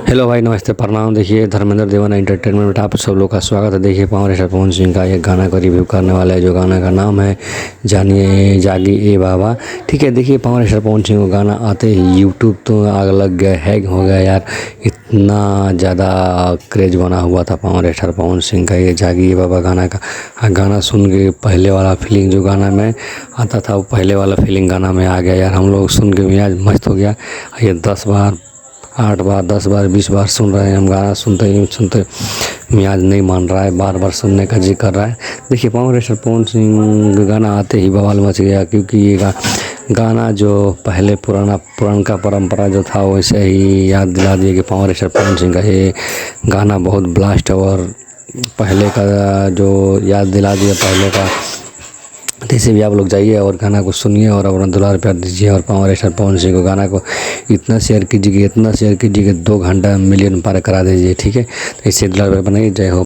Hello भाई, नमस्ते, प्रणाम। देखिए, धर्मेंद्र देवाना एंटरटेनमेंट में आप सब लोग का स्वागत है। देखिए, पावर स्टार पवन सिंह का एक गाना का रिव्यू करने वाला है, जो गाना का नाम है जानिए जागी ए बाबा। ठीक है, देखिए, पावर स्टार पवन सिंह का गाना आते ही यूट्यूब तो आग लग गया, हैक हो गया यार। इतना ज़्यादा क्रेज बना हुआ था पावर स्टार पवन सिंह का ये जागी ए बाबा गाना का। गाना सुन के पहले वाला फीलिंग जो गाना में आता था, वो पहले वाला फीलिंग गाना में आ गया यार। हम लोग सुन के मियाज मस्त हो गया। ये 10 बार 8 बार 10 बार 20 बार सुन रहे हैं हम। गाना सुनते मियाज नहीं मान रहा है, बार बार सुनने का जी कर रहा है। देखिए, पावर स्टार पवन सिंह गाना आते ही बवाल मच गया, क्योंकि ये गाना जो पहले पुराना परंपरा जो था, वैसे ही याद दिला दिया कि पावर स्टार पवन सिंह का ये गाना बहुत ब्लास्ट है। और पहले का जो याद दिला दिया पहले का। जैसे भी आप लोग जाइए और गाना को सुनिए और अपना दुलार प्यार दीजिए। और पावर स्टार पवन सिंह को गाना को इतना शेयर कीजिए कि 2 घंटा मिलियन पार करा दीजिए। ठीक है, तो इससे दुलार प्यार बनाइए। जय हो।